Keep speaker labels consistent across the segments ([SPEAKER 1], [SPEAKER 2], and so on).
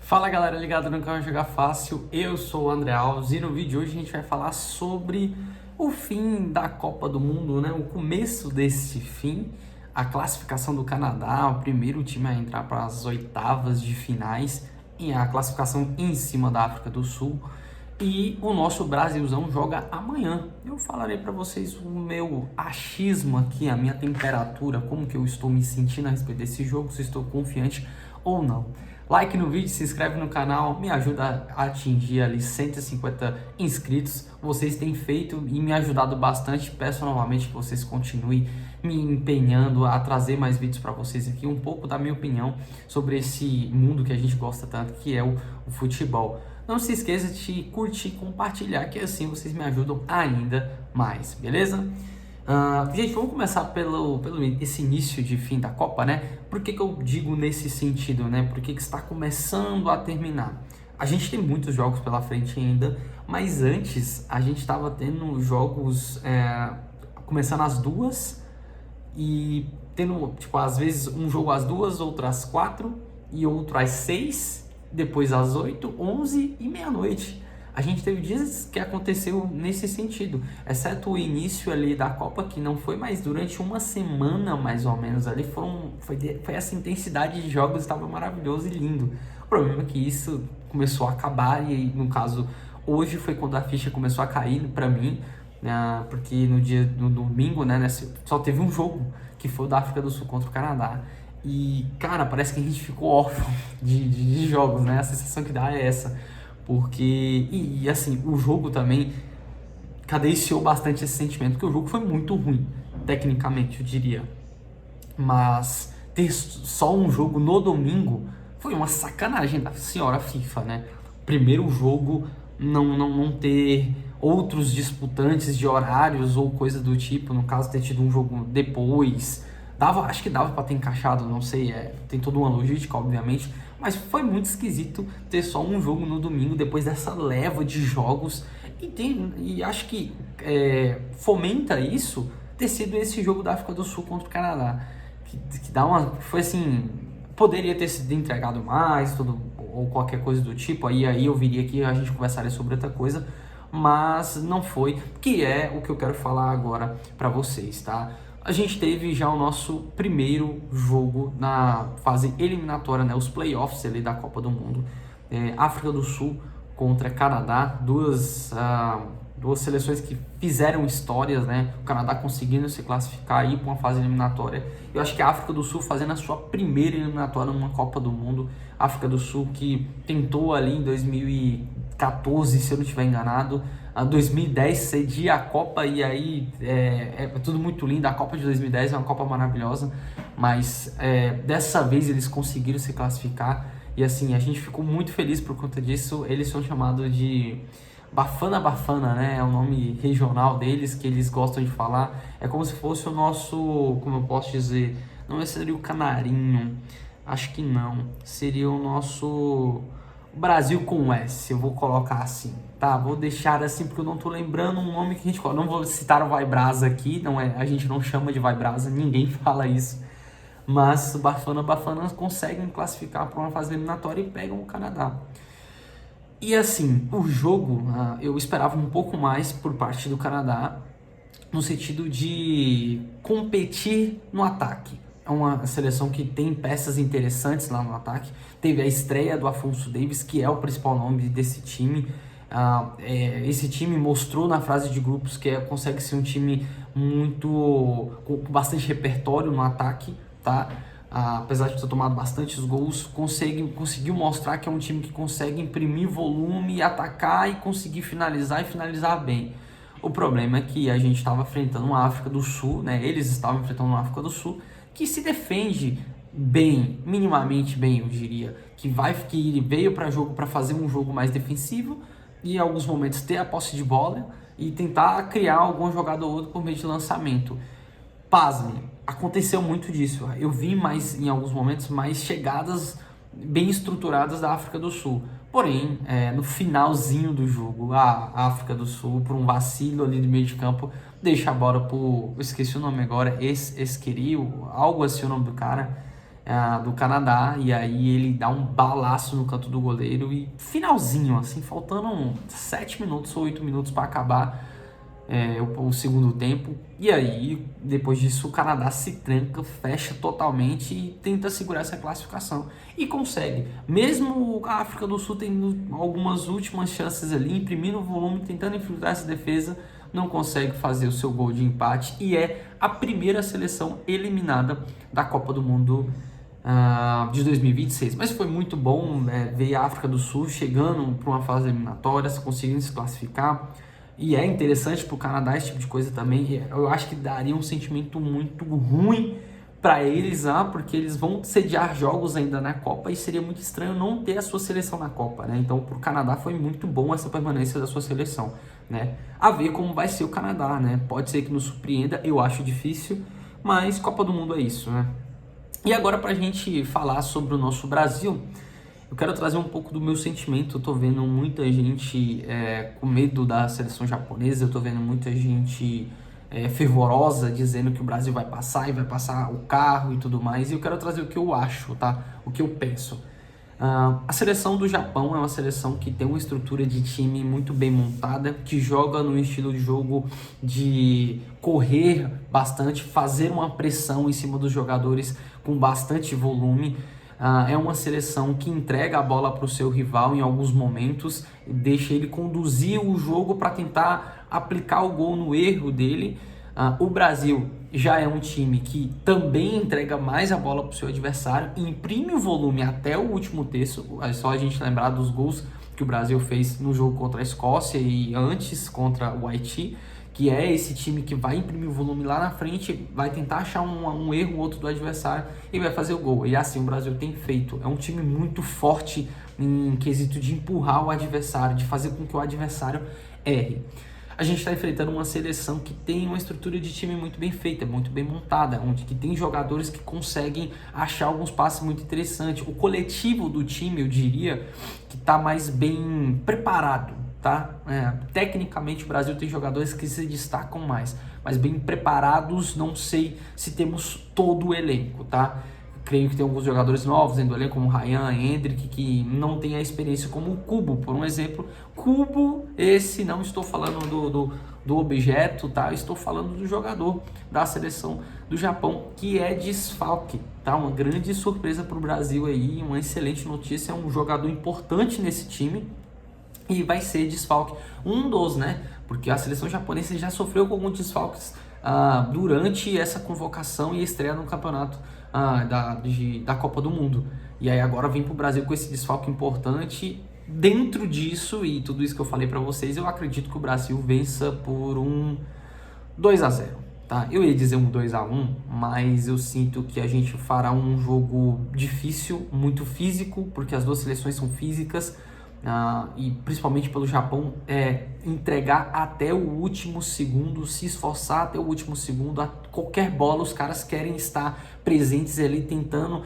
[SPEAKER 1] Fala galera ligado no canal Jogar Fácil, eu sou o André Alves e no vídeo de hoje a gente vai falar sobre o fim da Copa do Mundo, né? O começo desse fim, a classificação do Canadá, o primeiro time a entrar para as oitavas de finais e a classificação em cima da África do Sul. E o nosso Brasilzão joga amanhã. Eu falarei para vocês o meu achismo aqui, a minha temperatura, como que eu estou me sentindo a respeito desse jogo, se estou confiante ou não. Like no vídeo, se inscreve no canal, me ajuda a atingir ali 150 inscritos. Vocês têm feito e me ajudado bastante. Peço novamente que vocês continuem me empenhando a trazer mais vídeos para vocês aqui, um pouco da minha opinião sobre esse mundo que a gente gosta tanto, que é o futebol. Não se esqueça de curtir e compartilhar, que assim vocês me ajudam ainda mais, beleza? Gente, vamos começar pelo esse início de fim da Copa, né? Por que eu digo nesse sentido, né? Porque que está começando a terminar. A gente tem muitos jogos pela frente ainda, mas antes a gente estava tendo jogos começando às 2 e tendo, tipo, às vezes um jogo às 2, outro às 4 e outro às 6, depois às 8, 11 e meia-noite. A gente teve dias que aconteceu nesse sentido, exceto o início ali da Copa, que não foi mais durante uma semana mais ou menos ali, foi essa intensidade de jogos, estava maravilhoso e lindo. O problema é que isso começou a acabar e no caso hoje foi quando a ficha começou a cair para mim, né, porque no domingo, né, só teve um jogo, que foi o da África do Sul contra o Canadá. E, cara, parece que a gente ficou órfão de jogos, né? A sensação que dá é essa. Porque, e assim, o jogo também cadenciou bastante esse sentimento, porque o jogo foi muito ruim, tecnicamente, eu diria. Mas ter só um jogo no domingo foi uma sacanagem da senhora FIFA, né? Primeiro jogo, não ter outros disputantes de horários ou coisa do tipo, no caso, ter tido um jogo depois. Acho que dava para ter encaixado, não sei, tem toda uma logística, obviamente, mas foi muito esquisito ter só um jogo no domingo depois dessa leva de jogos e acho que fomenta isso ter sido esse jogo da África do Sul contra o Canadá, que dá foi assim, poderia ter sido entregado mais, ou qualquer coisa do tipo, aí eu viria aqui, a gente conversaria sobre outra coisa, mas não foi, que é o que eu quero falar agora para vocês, tá? A gente teve já o nosso primeiro jogo na fase eliminatória, né, os playoffs ali da Copa do Mundo. África do Sul contra Canadá, duas seleções que fizeram histórias, né? O Canadá conseguindo se classificar aí para uma fase eliminatória. Eu acho que a África do Sul fazendo a sua primeira eliminatória numa Copa do Mundo. A África do Sul que tentou ali em 2014, se eu não estiver enganado, a 2010 cedia a Copa, e aí é tudo muito lindo. A Copa de 2010 é uma Copa maravilhosa, mas dessa vez eles conseguiram se classificar, e assim, a gente ficou muito feliz por conta disso. Eles são chamados de Bafana Bafana, né? É o nome regional deles, que eles gostam de falar. É como se fosse o nosso, como eu posso dizer, não seria o Canarinho, acho que não, seria o nosso Brasil com S, eu vou colocar assim, tá? Vou deixar assim porque eu não tô lembrando um nome que a gente coloca. Não vou citar o Vai Brasa aqui, a gente não chama de Vai Brasa, ninguém fala isso. Mas Bafana Bafana conseguem classificar para uma fase eliminatória e pegam o Canadá. E assim, o jogo, eu esperava um pouco mais por parte do Canadá, no sentido de competir no ataque. É uma seleção que tem peças interessantes lá no ataque. Teve a estreia do Afonso Davies, que é o principal nome desse time. Esse time mostrou na fase de grupos que consegue ser um time com bastante repertório no ataque, tá? Apesar de ter tomado bastantes gols, conseguiu mostrar que é um time que consegue imprimir volume, atacar e conseguir finalizar e finalizar bem. O problema é que a gente estava enfrentando uma África do Sul, né? Eles estavam enfrentando uma África do Sul que se defende bem, minimamente bem, eu diria, que veio para jogo para fazer um jogo mais defensivo e em alguns momentos ter a posse de bola e tentar criar algum jogador ou outro por meio de lançamento. Pasme, aconteceu muito disso. Eu vi em alguns momentos mais chegadas bem estruturadas da África do Sul. Porém, no finalzinho do jogo, a África do Sul, por um vacilo ali no meio de campo, deixa a bola pro... Eu esqueci o nome agora, Esqueriu, algo assim o nome do cara. do Canadá, e aí ele dá um balaço no canto do goleiro e finalzinho, assim, faltando 7 minutos ou 8 minutos para acabar o segundo tempo, e aí depois disso o Canadá se tranca, fecha totalmente e tenta segurar essa classificação e consegue, mesmo a África do Sul tendo algumas últimas chances ali, imprimindo volume, tentando infiltrar essa defesa, não consegue fazer o seu gol de empate e é a primeira seleção eliminada da Copa do Mundo de 2026. Mas foi muito bom ver a África do Sul chegando para uma fase eliminatória, conseguindo se classificar. E é interessante para o Canadá esse tipo de coisa também. Eu acho que daria um sentimento muito ruim para eles, porque eles vão sediar jogos ainda na Copa e seria muito estranho não ter a sua seleção na Copa, né? Então, para o Canadá foi muito bom essa permanência da sua seleção, né? A ver como vai ser o Canadá, né? Pode ser que nos surpreenda, eu acho difícil, mas Copa do Mundo é isso, né? E agora, para a gente falar sobre o nosso Brasil, eu quero trazer um pouco do meu sentimento. Eu tô vendo muita gente com medo da seleção japonesa, eu tô vendo muita gente fervorosa dizendo que o Brasil vai passar e vai passar o carro e tudo mais, e eu quero trazer o que eu acho, tá? O que eu penso. A seleção do Japão é uma seleção que tem uma estrutura de time muito bem montada, que joga no estilo de jogo de correr bastante, fazer uma pressão em cima dos jogadores com bastante volume. É uma seleção que entrega a bola para o seu rival em alguns momentos, deixa ele conduzir o jogo para tentar aplicar o gol no erro dele. O Brasil já é um time que também entrega mais a bola para o seu adversário, imprime o volume até o último terço. É só a gente lembrar dos gols que o Brasil fez no jogo contra a Escócia e antes contra o Haiti, que é esse time que vai imprimir o volume lá na frente, vai tentar achar um erro ou outro do adversário e vai fazer o gol. E assim o Brasil tem feito. É um time muito forte em quesito de empurrar o adversário, de fazer com que o adversário erre. A gente está enfrentando uma seleção que tem uma estrutura de time muito bem feita, muito bem montada, onde que tem jogadores que conseguem achar alguns passes muito interessantes. O coletivo do time, eu diria, que está mais bem preparado, tá? Tecnicamente o Brasil tem jogadores que se destacam mais, mas bem preparados, não sei se temos todo o elenco, tá? Creio que tem alguns jogadores novos dentro do elenco, como Ryan, Hendrick, que não tem a experiência como o Kubo, por um exemplo. Kubo, esse, não estou falando do objeto, tá? Estou falando do jogador da seleção do Japão, que é desfalque, tá? Uma grande surpresa para o Brasil aí, uma excelente notícia, é um jogador importante nesse time e vai ser desfalque. Um dos, né? Porque a seleção japonesa já sofreu com alguns desfalques durante essa convocação e estreia no campeonato da Copa do Mundo. E aí agora vem para o Brasil com esse desfalque importante. Dentro disso e tudo isso que eu falei para vocês, eu acredito que o Brasil vença por um 2-0, tá? Eu ia dizer um 2-1, mas eu sinto que a gente fará um jogo difícil, muito físico, porque as duas seleções são físicas. E principalmente pelo Japão, entregar até o último segundo, se esforçar até o último segundo, a qualquer bola os caras querem estar presentes ali, tentando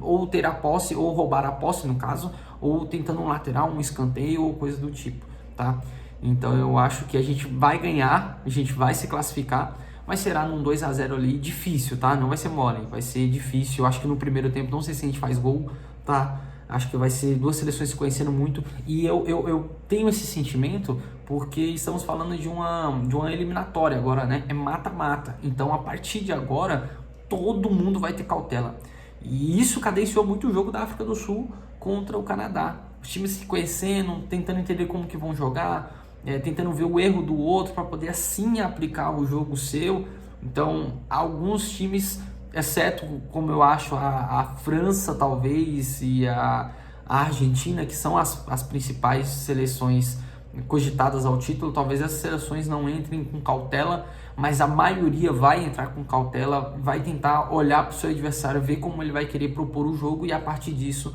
[SPEAKER 1] ou ter a posse, ou roubar a posse no caso, ou tentando um lateral, um escanteio ou coisa do tipo, tá? Então eu acho que a gente vai ganhar, a gente vai se classificar, mas será num 2-0 ali, difícil, tá? Não vai ser mole, vai ser difícil. Eu acho que no primeiro tempo, não sei se a gente faz gol, tá? Acho que vai ser duas seleções se conhecendo muito. E eu tenho esse sentimento porque estamos falando de uma eliminatória agora, né? É mata-mata. Então, a partir de agora, todo mundo vai ter cautela. E isso cadenciou muito o jogo da África do Sul contra o Canadá. Os times se conhecendo, tentando entender como que vão jogar, tentando ver o erro do outro para poder assim aplicar o jogo seu. Então, alguns times, exceto, como eu acho, a França talvez e a Argentina, que são as principais seleções cogitadas ao título, talvez essas seleções não entrem com cautela, mas a maioria vai entrar com cautela, vai tentar olhar para o seu adversário, ver como ele vai querer propor o jogo e a partir disso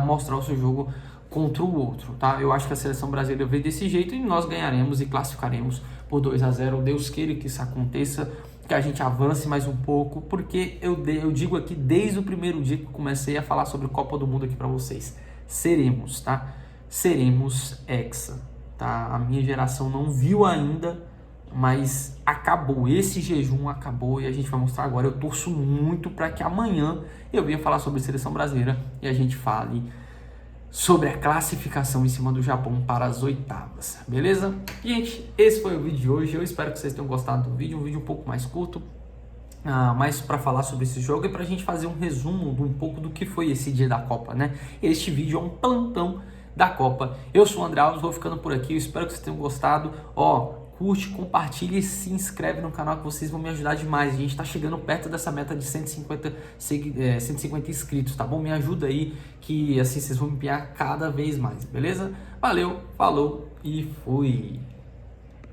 [SPEAKER 1] mostrar o seu jogo contra o outro, tá? Eu acho que a seleção brasileira veio desse jeito e nós ganharemos e classificaremos por 2-0. Deus queira que isso aconteça, que a gente avance mais um pouco, porque eu digo aqui desde o primeiro dia que eu comecei a falar sobre Copa do Mundo aqui para vocês, seremos, tá? Seremos hexa, tá? A minha geração não viu ainda mas acabou, esse jejum acabou e a gente vai mostrar agora. Eu torço muito para que amanhã eu venha falar sobre a seleção brasileira e a gente fale sobre a classificação em cima do Japão para as oitavas, beleza? Gente, esse foi o vídeo de hoje, eu espero que vocês tenham gostado do vídeo, um vídeo um pouco mais curto, mais para falar sobre esse jogo e para a gente fazer um resumo de um pouco do que foi esse dia da Copa, né? Este vídeo é um plantão da Copa. Eu sou o André Alves, vou ficando por aqui, eu espero que vocês tenham gostado. Curte, compartilha e se inscreve no canal que vocês vão me ajudar demais. A gente tá chegando perto dessa meta de 150 inscritos, tá bom? Me ajuda aí que assim vocês vão me empenhar cada vez mais, beleza? Valeu, falou e fui!